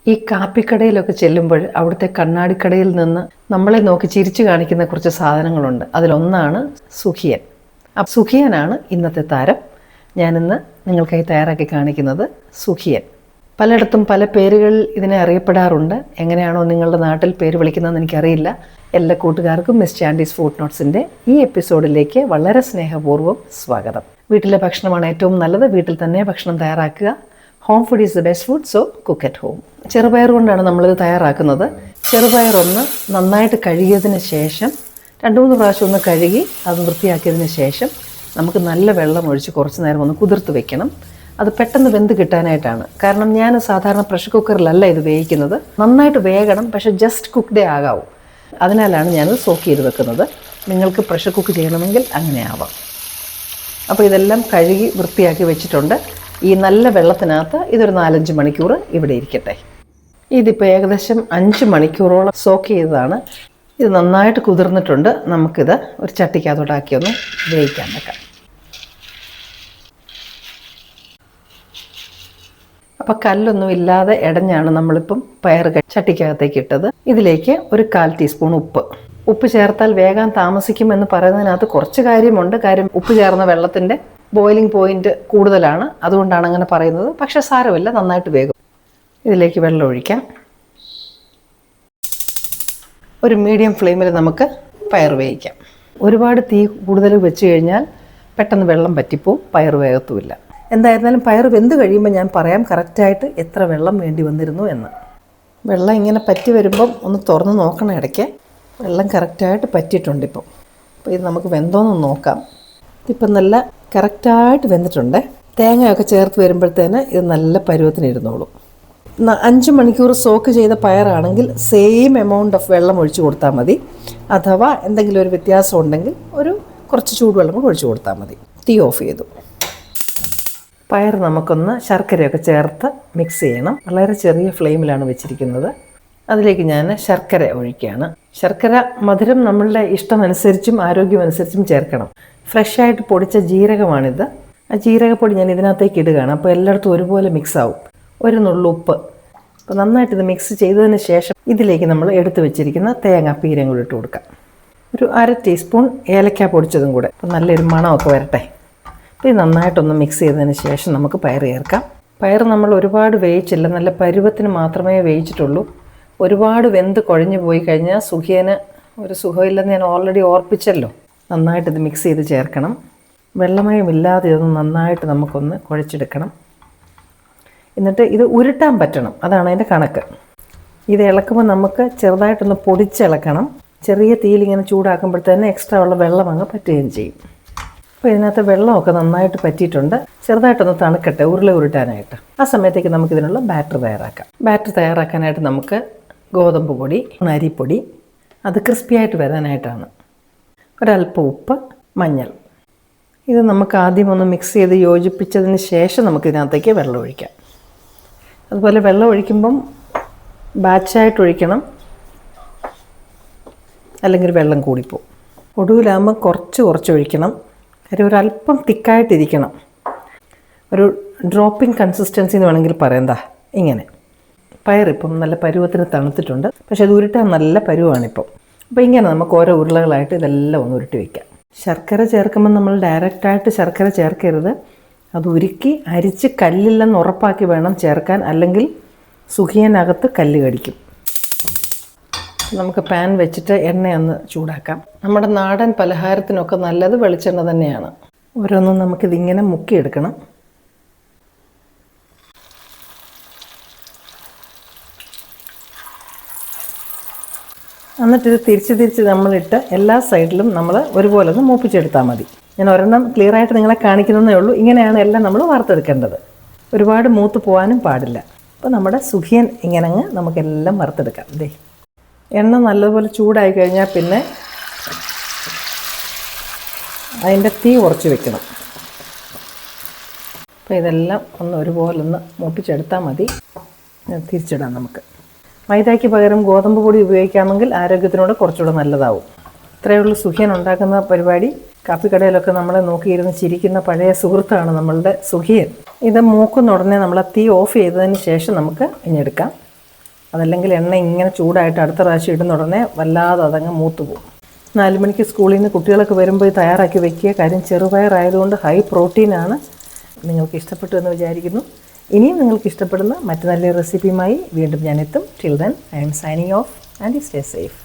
ഈ കാപ്പിക്കടയിലൊക്കെ ചെല്ലുമ്പോൾ അവിടുത്തെ കണ്ണാടിക്കടയിൽ നിന്ന് നമ്മളെ നോക്കി ചിരിച്ചു കാണിക്കുന്ന കുറച്ച് സാധനങ്ങളുണ്ട്. അതിലൊന്നാണ് സുഖിയൻ. സുഖിയനാണ് ഇന്നത്തെ താരം. ഞാനിന്ന് നിങ്ങൾക്കായി തയ്യാറാക്കി കാണിക്കുന്നത് സുഖിയൻ. പലയിടത്തും പല പേരുകളിൽ ഇതിനെ അറിയപ്പെടാറുണ്ട്. എങ്ങനെയാണോ നിങ്ങളുടെ നാട്ടിൽ പേര് വിളിക്കുന്നതെന്ന് എനിക്കറിയില്ല. എല്ലാ കൂട്ടുകാർക്കും മിസ് ചാൻഡീസ് ഫുഡ് നോട്ട്സിൻ്റെ ഈ എപ്പിസോഡിലേക്ക് വളരെ സ്നേഹപൂർവ്വം സ്വാഗതം. വീട്ടിലെ ഭക്ഷണമാണ് ഏറ്റവും നല്ലത്. വീട്ടിൽ തന്നെ ഭക്ഷണം തയ്യാറാക്കുക. Home food is the best food, so cook at home. ചെറുപയർ കൊണ്ടാണ് നമ്മളിത് തയ്യാറാക്കുന്നത്. ചെറുപയർ ഒന്ന് നന്നായിട്ട് കഴുകിയതിന് ശേഷം 2-3 പ്രാവശ്യം ഒന്ന് കഴുകി അത് വൃത്തിയാക്കിയതിന് ശേഷം നമുക്ക് നല്ല വെള്ളം ഒഴിച്ച് കുറച്ച് നേരം ഒന്ന് കുതിർത്ത് വെക്കണം. അത് പെട്ടെന്ന് വെന്ത് കിട്ടാനായിട്ടാണ്. കാരണം ഞാൻ സാധാരണ പ്രഷർ കുക്കറിലല്ല ഇത് വേവിക്കുന്നത്. നന്നായിട്ട് വേകണം, പക്ഷേ ജസ്റ്റ് കുക്ക്ഡേ ആകാവൂ. അതിനാലാണ് ഞാനത് സോക്ക് ചെയ്ത് വെക്കുന്നത്. നിങ്ങൾക്ക് പ്രഷർ കുക്ക് ചെയ്യണമെങ്കിൽ അങ്ങനെ ആവാം. അപ്പോൾ ഇതെല്ലാം കഴുകി വൃത്തിയാക്കി വെച്ചിട്ടുണ്ട്. ഈ നല്ല വെള്ളത്തിനകത്ത് ഇതൊരു 4-5 മണിക്കൂർ ഇവിടെ ഇരിക്കട്ടെ. ഇതിപ്പോൾ ഏകദേശം 5 മണിക്കൂറോളം സോക്ക് ചെയ്തതാണ്. ഇത് നന്നായിട്ട് കുതിർന്നിട്ടുണ്ട്. നമുക്കിത് ഒരു ചട്ടിക്കകത്തോട്ടാക്കി ഒന്ന് വേവിക്കാൻ വെക്കാം. അപ്പോൾ കല്ലൊന്നും ഇല്ലാതെ ഇടഞ്ഞാണ് നമ്മളിപ്പം പയർ ചട്ടിക്കകത്തേക്ക് ഇട്ടത്. ഇതിലേക്ക് ഒരു 1/4 ടീസ്പൂൺ ഉപ്പ് ചേർത്താൽ വേഗം താമസിക്കുമെന്ന് പറയുന്നതിനകത്ത് കുറച്ച് കാര്യമുണ്ട്. ഉപ്പ് ചേർന്ന വെള്ളത്തിൻ്റെ ബോയിലിംഗ് പോയിന്റ് കൂടുതലാണ്, അതുകൊണ്ടാണ് അങ്ങനെ പറയുന്നത്. പക്ഷേ സാരമില്ല, നന്നായിട്ട് വേഗം. ഇതിലേക്ക് വെള്ളം ഒഴിക്കാം. ഒരു മീഡിയം ഫ്ലെയിമിൽ നമുക്ക് പയർ വേവിക്കാം. ഒരുപാട് തീ കൂടുതൽ വെച്ച് കഴിഞ്ഞാൽ പെട്ടെന്ന് വെള്ളം പറ്റിപ്പോവും, പയർ വേഗത്തുമില്ല. എന്തായിരുന്നാലും പയർ വെന്ത് കഴിയുമ്പോൾ ഞാൻ പറയാം കറക്റ്റായിട്ട് എത്ര വെള്ളം വേണ്ടി വന്നിരുന്നു എന്ന്. വെള്ളം ഇങ്ങനെ പറ്റി വരുമ്പം ഒന്ന് തുറന്ന് നോക്കണം ഇടയ്ക്ക്. വെള്ളം കറക്റ്റായിട്ട് പറ്റിയിട്ടുണ്ട് ഇപ്പോൾ. അപ്പോൾ ഇത് നമുക്ക് വെന്തോന്ന് നോക്കാം. ഇതിപ്പം നല്ല കറക്റ്റായിട്ട് വെന്തിട്ടുണ്ട്. തേങ്ങയൊക്കെ ചേർത്ത് വരുമ്പോഴത്തേന് ഇത് നല്ല പരുവത്തിനിരുന്നോളും. 5 മണിക്കൂർ സോക്ക് ചെയ്ത പയറാണെങ്കിൽ സെയിം എമൗണ്ട് ഓഫ് വെള്ളം ഒഴിച്ച് കൊടുത്താൽ മതി. അഥവാ എന്തെങ്കിലും ഒരു വ്യത്യാസം ഉണ്ടെങ്കിൽ കുറച്ച് ചൂടുവെള്ളം കൂടി ഒഴിച്ച് കൊടുത്താൽ മതി. തീ ഓഫ് ചെയ്തു. പയർ നമുക്കൊന്ന് ശർക്കരയൊക്കെ ചേർത്ത് മിക്സ് ചെയ്യണം. വളരെ ചെറിയ ഫ്ലെയിമിലാണ് വെച്ചിരിക്കുന്നത്. അതിലേക്ക് ഞാൻ ശർക്കര ഒഴിക്കുകയാണ്. ശർക്കര മധുരം നമ്മളുടെ ഇഷ്ടമനുസരിച്ചും ആരോഗ്യമനുസരിച്ചും ചേർക്കണം. ഫ്രഷായിട്ട് പൊടിച്ച ജീരകമാണിത്. ആ ജീരകപ്പൊടി ഞാൻ ഇതിനകത്തേക്ക് ഇടുകയാണ്. അപ്പോൾ എല്ലായിടത്തും ഒരുപോലെ മിക്സ് ആവും. ഒരു നുള്ളു ഉപ്പ്. അപ്പോൾ നന്നായിട്ട് ഇത് മിക്സ് ചെയ്തതിന് ശേഷം ഇതിലേക്ക് നമ്മൾ എടുത്ത് വെച്ചിരിക്കുന്ന തേങ്ങാപ്പീരയും കൂടി ഇട്ട് കൊടുക്കാം. ഒരു 1/2 ടീസ്പൂൺ ഏലക്ക പൊടിച്ചതും കൂടെ. അപ്പോൾ നല്ലൊരു മണമൊക്കെ വരട്ടെ. അപ്പോൾ ഇത് നന്നായിട്ടൊന്ന് മിക്സ് ചെയ്തതിന് ശേഷം നമുക്ക് പയർ ചേർക്കാം. പയർ നമ്മൾ ഒരുപാട് വേവിച്ചില്ല, നല്ല പരുവത്തിന് മാത്രമേ വേവിച്ചിട്ടുള്ളൂ. ഒരുപാട് വെന്ത് കുഴഞ്ഞു പോയി കഴിഞ്ഞാൽ സുഖിയന് ഒരു സുഖമില്ലെന്ന് ഞാൻ ഓൾറെഡി ഓർപ്പിച്ചല്ലോ. നന്നായിട്ടിത് മിക്സ് ചെയ്ത് ചേർക്കണം. വെള്ളമയമില്ലാതെ ഇതൊന്ന് നന്നായിട്ട് നമുക്കൊന്ന് കുഴച്ചെടുക്കണം. എന്നിട്ട് ഇത് ഉരുട്ടാൻ പറ്റണം, അതാണ് അതിൻ്റെ കണക്ക്. ഇത് ഇളക്കുമ്പോൾ നമുക്ക് ചെറുതായിട്ടൊന്ന് പൊടിച്ചിളക്കണം. ചെറിയ തീയിലിങ്ങനെ ചൂടാക്കുമ്പോഴത്തേന് എക്സ്ട്രാ ഉള്ള വെള്ളം അങ്ങ് പറ്റുകയും ചെയ്യും. അപ്പോൾ ഇതിനകത്ത് വെള്ളമൊക്കെ നന്നായിട്ട് പറ്റിയിട്ടുണ്ട്. ചെറുതായിട്ടൊന്ന് തണുക്കട്ടെ ഉരുട്ടാനായിട്ട്. ആ സമയത്തേക്ക് നമുക്കിതിനുള്ള ബാറ്റർ തയ്യാറാക്കാം. ബാറ്റർ തയ്യാറാക്കാനായിട്ട് നമുക്ക് ഗോതമ്പ് പൊടി, അരിപ്പൊടി, അത് ക്രിസ്പിയായിട്ട് വരാനായിട്ടാണ്, ഒരല്പം ഉപ്പ്, മഞ്ഞൾ. ഇത് നമുക്ക് ആദ്യം ഒന്ന് മിക്സ് ചെയ്ത് യോജിപ്പിച്ചതിന് ശേഷം നമുക്കിതിനകത്തേക്ക് വെള്ളം ഒഴിക്കാം. അതുപോലെ വെള്ളം ഒഴിക്കുമ്പം ബാച്ചായിട്ട് ഒഴിക്കണം, അല്ലെങ്കിൽ വെള്ളം കൂടിപ്പോവും. ഒടുവിലാകുമ്പോൾ കുറച്ച് ഒഴിക്കണം. കാര്യം ഒരല്പം തിക്കായിട്ടിരിക്കണം. ഒരു ഡ്രോപ്പിംഗ് കൺസിസ്റ്റൻസി എന്ന് വേണമെങ്കിൽ പറയാം. ഇങ്ങനെ പയറിപ്പം നല്ല പരുവത്തിന് തണുത്തിട്ടുണ്ട്, പക്ഷേ അത് ഉരുട്ടാൻ നല്ല പരുവാണിപ്പം. അപ്പോൾ ഇങ്ങനെ നമുക്ക് ഓരോ ഉരുളകളായിട്ട് ഇതെല്ലാം ഒന്ന് ഉരുട്ടി വയ്ക്കാം. ശർക്കര ചേർക്കുമ്പോൾ നമ്മൾ ഡയറക്റ്റായിട്ട് ശർക്കര ചേർക്കരുത്. അത് ഉരുക്കി അരിച്ച് കല്ലില്ലെന്ന് ഉറപ്പാക്കി വേണം ചേർക്കാൻ, അല്ലെങ്കിൽ സുഖിയനകത്ത് കല്ല് കടിക്കും. നമുക്ക് പാൻ വെച്ചിട്ട് എണ്ണയൊന്ന് ചൂടാക്കാം. നമ്മുടെ നാടൻ പലഹാരത്തിനൊക്കെ നല്ലത് വെളിച്ചെണ്ണ തന്നെയാണ്. ഓരോന്നും നമുക്കിതിങ്ങനെ മുക്കിയെടുക്കണം. എന്നിട്ടിത് തിരിച്ച് നമ്മളിട്ട് എല്ലാ സൈഡിലും നമ്മൾ ഒരുപോലെ ഒന്ന് മൂപ്പിച്ചെടുത്താൽ മതി. ഞാൻ ഒരെണ്ണം ക്ലിയറായിട്ട് നിങ്ങളെ കാണിക്കുന്നതേ ഉള്ളൂ. ഇങ്ങനെയാണ് എല്ലാം നമ്മൾ വറുത്തെടുക്കേണ്ടത്. ഒരുപാട് മൂത്ത് പോകാനും പാടില്ല. അപ്പോൾ നമ്മുടെ സുഖിയൻ ഇങ്ങനെ നമുക്കെല്ലാം വറുത്തെടുക്കാം. എണ്ണ നല്ലതുപോലെ ചൂടായി കഴിഞ്ഞാൽ പിന്നെ അതിൻ്റെ തീ കുറച്ച് വെക്കണം. അപ്പോൾ ഇതെല്ലാം ഒരുപോലെ മൂപ്പിച്ചെടുത്താൽ മതി. തിരിച്ചിടാം നമുക്ക്. മൈദയ്ക്ക് പകരം ഗോതമ്പ് പൊടി ഉപയോഗിക്കാമെങ്കിൽ ആരോഗ്യത്തിനോട് കുറച്ചുകൂടെ നല്ലതാവും. ഇത്രയേ ഉള്ളൂ സുഖിയൻ ഉണ്ടാക്കുന്ന പരിപാടി. കാപ്പിക്കടയിലൊക്കെ നമ്മളെ നോക്കിയിരുന്ന് ചിരിക്കുന്ന പഴയ സുഹൃത്താണ് നമ്മളുടെ സുഖിയൻ. ഇത് മൂക്കുന്ന ഉടനെ നമ്മൾ തീ ഓഫ് ചെയ്തതിന് ശേഷം നമുക്ക് ഇഞ്ഞെടുക്കാം. അതല്ലെങ്കിൽ എണ്ണ ഇങ്ങനെ ചൂടായിട്ട് അടുത്ത പ്രാവശ്യം ഇടുന്ന ഉടനെ വല്ലാതെ അതങ്ങ് മൂത്ത് പോകും. 4 മണിക്ക് സ്കൂളിൽ നിന്ന് കുട്ടികളൊക്കെ വരുമ്പോൾ ഇത് തയ്യാറാക്കി വെക്കുക. കാര്യം ചെറുപയറായതുകൊണ്ട് ഹൈ പ്രോട്ടീനാണ്. നിങ്ങൾക്ക് ഇഷ്ടപ്പെട്ടു എന്ന് വിചാരിക്കുന്നു. ഇനിയും നിങ്ങൾക്ക് ഇഷ്ടപ്പെടുന്ന മറ്റു നല്ല റെസിപ്പിയുമായി വീണ്ടും ഞാൻ എത്തും. Till then I M signing off and stay safe.